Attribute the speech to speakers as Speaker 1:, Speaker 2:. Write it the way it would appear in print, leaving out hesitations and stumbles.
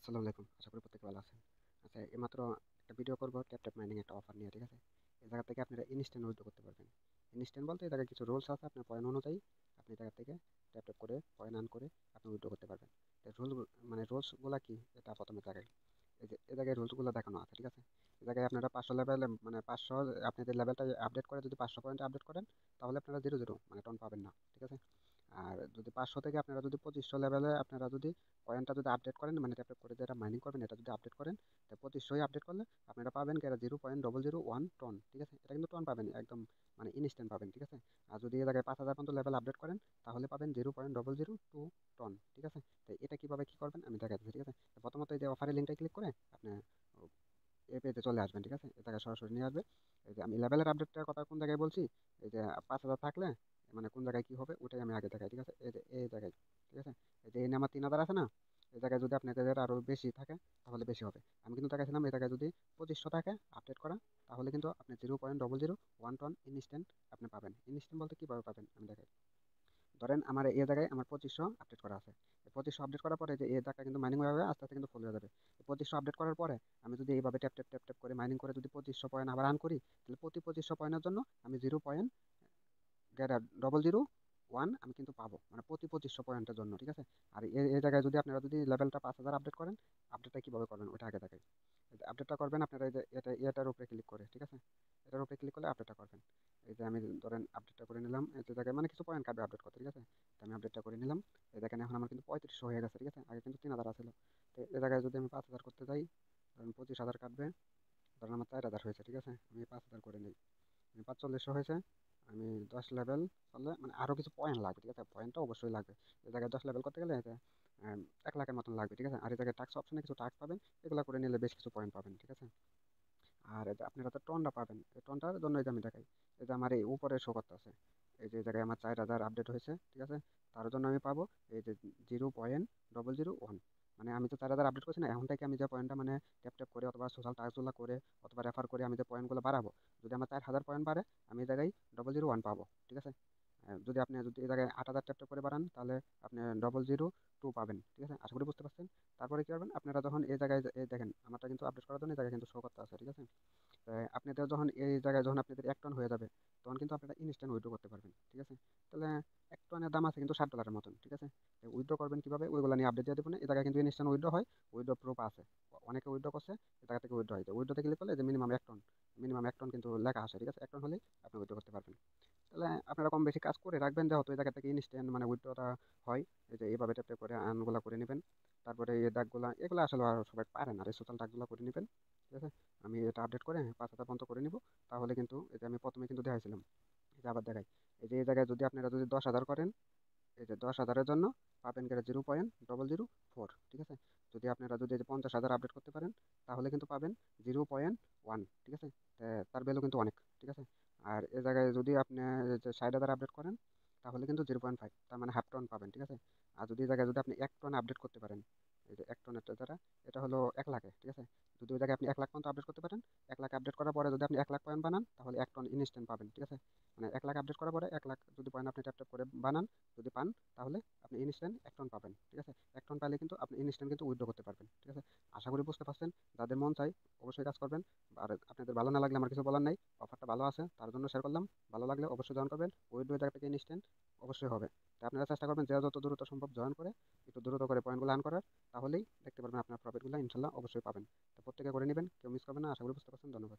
Speaker 1: আসসালামু আলাইকুম। আশা করি প্রত্যেকে ভালো আছেন। আচ্ছা, এইমাত্র একটা ভিডিও করব ট্যাপ মাইনিং একটা অফার নিয়ে, ঠিক আছে? এই জায়গা থেকে আপনারা ইনস্ট্যান্ট উইথড্র করতে পারবেন। ইনস্ট্যান্ট বলতে এই জায়গায় কিছু রুলস আছে, আপনার পয়েন্ট অনুযায়ী আপনি এই জায়গা থেকে ট্যাপ করে পয়েন্ট আর্ন করে আপনি উইথড্র করতে পারবেন। তো রুলসগুলা কি এটা প্রথমে জায়গায় এই জায়গায় রুলসগুলো দেখানো আছে, ঠিক আছে? এই জায়গায় আপনারা 500 লেভেল, মানে 500 আপনাদের লেভেলটা আপডেট করে যদি 500 পয়েন্ট আপডেট করেন, তাহলে আপনারা 0 মানে টন পাবেন না, ঠিক আছে? আর যদি 500 থেকে আপনারা যদি 2500 লেভেলে আপনারা যদি কয়েনটা যদি আপডেট করেন, মানে ট্যাপ করে যেটা মাইনিং করবেন এটা যদি আপডেট করেন, তো 2500 আপডেট করলে আপনারা পাবেন কি 0.001 টন, ঠিক আছে? এটা কিন্তু টন পাবেন একদম, মানে ইনস্ট্যান্ট পাবেন, ঠিক আছে? আর যদি এর জায়গায় 5000 পর্যন্ত লেভেল আপডেট করেন, তাহলে পাবেন 0.002 টন, ঠিক আছে? তো এটা কিভাবে কি করবেন আমি দেখাচ্ছি, ঠিক আছে? তো প্রথমত এই যে অফারের লিঙ্কটা ক্লিক করে আপনি এই পেজে চলে আসবেন, ঠিক আছে? এই জায়গায় সরাসরি নিয়ে আসবে। এই যে আমি লেভেলের আপডেটটার কথা কোন জায়গায় বলছি, এই যে 5000 থাকলে মানে কোন জায়গায় কি হবে ওটাই আমি আগে দেখাই, ঠিক আছে? এই যে এই জায়গায়, ঠিক আছে? এই যে এই আমার 3000 আছে না, এই জায়গায় যদি আপনাদের আরো বেশি থাকে তাহলে বেশি হবে। আমি কিন্তু দেখাইছিলাম এই জায়গায় যদি 2500 থাকে আপডেট করা, তাহলে কিন্তু আপনি 0.001 টন ইনস্ট্যান্ট আপনি পাবেন। ইনস্ট্যান্ট বলতে কিভাবে পাবেন আমি দেখাই। ধরেন আমার এই জায়গায় আমার 2500 আপডেট করা আছে। 2500 আপডেট করার পরে যে এই টাকা কিন্তু মাইনিং হয়ে আস্তে আস্তে কিন্তু ফুল হয়ে যাবে। 2500 আপডেট করার পরে আমি যদি এইভাবে ট্যাপ করে মাইনিং করে যদি 2500 পয়েন্ট আবার আর্ন করি, তাহলে প্রতি 2500 পয়েন্টের জন্য আমি 0.001 আমি কিন্তু পাবো, মানে প্রতি 2500 পয়েন্টের জন্য, ঠিক আছে? আর এই জায়গায় যদি আপনারা যদি লেভেলটা 5000 আপডেট করেন, আপডেটটা কিভাবে করবেন ওটা আগে দেখাই। আপডেটটা করবেন আপনারা এই যে এটার উপরে ক্লিক করে, ঠিক আছে? এটার উপরে ক্লিক করলে আপডেটটা করবেন। এই যে আমি ধরেন আপডেটটা করে নিলাম, এই যে জায়গায় মানে কিছু পয়েন্ট কাটবে আপডেট করতে, ঠিক আছে? তো আমি আপডেটটা করে নিলাম। এই দেখেন এখন আমার কিন্তু 3500 হয়ে গেছে, ঠিক আছে? আগে কিন্তু 3000 ছিল। তো এই জায়গায় যদি আমি 5000 করতে যাই, ধরেন 25000 কাটবে, ধরেন আমার 4000 হয়েছে, ঠিক আছে? আমি 5000 করে নিই, 4500 হয়েছে। আমি 10 লেভেল করলে মানে আরো কিছু পয়েন্ট লাগবে, ঠিক আছে? পয়েন্টটা অবশ্যই লাগবে। এই জায়গায় 10 লেভেল করতে গেলে এটা 1 লাখের মতন লাগবে, ঠিক আছে? আর এই জায়গায় টাস্ক অপশনে কিছু টাস্ক পাবেন, এগুলো করে নিলে বেশ কিছু পয়েন্ট পাবেন, ঠিক আছে? আর এই যে আপনারা তো টনটা পাবেন, এই টনটার জন্য এই যে আমি দেখাই, এই যে আমার এই উপরে শো করতে আছে, এই যে এই জায়গায় আমার 4000 আপডেট হয়েছে, ঠিক আছে? তার জন্য আমি পাবো এই যে 0.001, মানে আমি তো 4000 আপডেট করছি না, এখন থেকে আমি যে পয়েন্টটা মানে ট্যাপ করে অথবা সোশ্যাল টাস্কগুলো করে অথবা রেফার করে আমি যে পয়েন্টগুলো বাড়াবো, যদি আমার 4000 পয়েন্ট বাড়ে আমি এই জায়গায় 0.001 পাবো, ঠিক আছে? যদি এই জায়গায় 8000 ট্যাপ করে বাড়ান, তাহলে আপনি 0.002 পাবেন, ঠিক আছে? আশা করি বুঝতে পারছেন। তারপরে কি করবেন আপনারা, যখন এই জায়গায় এই দেখেন আমারটা কিন্তু আপডেট করার জন্য এই জায়গায় কিন্তু শো করতে আছে, ঠিক আছে? আপনাদের যখন এই জায়গায় যখন আপনাদের 1 টন হয়ে যাবে, তখন কিন্তু আপনারা ইনস্ট্যান্ট উইথড্র করতে পারবেন, ঠিক আছে? তাহলে 1 টনের দাম আছে কিন্তু $60 মতন, ঠিক আছে? উইথড্র করবেন কিভাবে ওইগুলো নিয়ে আপডেট দিয়ে দেবেন। এই জায়গায় কিন্তু ইনস্ট্যান্ট উইথড্র হয়, উইথড্র প্রুফ আছে, অনেকে উইথড্র করছে, এই জায়গা থেকে উইথড্র হয়। উইথড্রতে ক্লিক করলে যে মিনিমাম 1 টন কিন্তু লেখা আসে, ঠিক আছে? 1 টন হলেই আপনি উইথড্র করতে পারবেন। তাহলে আপনারা কম বেশি কাজ করে রাখবেন, যেহেতু এই জায়গা থেকে ইনস্ট্যান্ট মানে উইথড্রটা হয়। এই যে এইভাবে ট্যাপ করে আর্নগুলো করে নেবেন। তারপরে এই দাগগুলা এগুলো আসলে আর সবাই পারে না, এই সোশ্যাল দাগগুলো করে নেবেন, ঠিক আছে? আমি এটা আপডেট করে 5000 পর্যন্ত করে নিব। তাহলে কিন্তু এই যে আমি প্রথমে কিন্তু দেখাইছিলাম, এই যে আবার দেখাই, এই যে এই জায়গায় যদি আপনারা যদি 10,000 করেন, এই যে 10,000-এর জন্য পাবেন গেলে 0.004, ঠিক আছে? যদি আপনারা যদি এই যে 50,000 আপডেট করতে পারেন, তাহলে কিন্তু পাবেন 0.1, ঠিক আছে? তার ভ্যালু কিন্তু অনেক, ঠিক আছে? আর এই জায়গায় যদি আপনি এই যে 60,000 আপডেট করেন, তাহলে কিন্তু 0.5, তার মানে হাফ টন পাবেন, ঠিক আছে? আর যদি এই জায়গায় যদি আপনি 1 টন আপডেট করতে পারেন, এই যে 1 টনের দ্বারা এটা হলো 1 লাখে, ঠিক আছে? যদি ওই জায়গায় আপনি 1 লাখ পর্যন্ত আপডেট করতে পারেন, 1 লাখ আপডেট করার পরে যদি আপনি 1 লাখ পয়েন্ট বানান, তাহলে 1 টন ইনস্ট্যান্ট পাবেন, ঠিক আছে? মানে 1 লাখ আপডেট করার পরে 1 লাখ যদি পয়েন্ট আপনি ট্যাপ করে বানান, যদি পান, তাহলে আপনি ইনস্ট্যান্ট 1 টন পাবেন, ঠিক আছে? 1 টন পাইলে কিন্তু আপনি ইনস্ট্যান্ট কিন্তু উইথড্র করতে পারবেন, ঠিক আছে? আশা করি বুঝতে পারছেন। যাদের মন চাই অবশ্যই কাজ করবেন। আর আপনাদের ভালো না লাগলে আমার কিছু বলার নাই, অফারটা ভালো আছে তার জন্য শেয়ার করলাম। ভালো লাগলে অবশ্যই জয়েন করবেন, উইথড্র জায়গা থেকে ইনস্ট্যান্ট অবশ্যই হবে। তো আপনারা চেষ্টা করবেন যে যত দ্রুত সম্ভব জয়েন করে একটু দ্রুত করে পয়েন্টগুলো আর্ন করার, তাহলেই দেখতে পারবেন আপনার প্রফিটগুলো ইনশাল্লাহ অবশ্যই পাবেন। তো প্রত্যেকে করে নেবেন, কেউ মিস করবেন না। আশা করি বুঝতে পারছেন। ধন্যবাদ।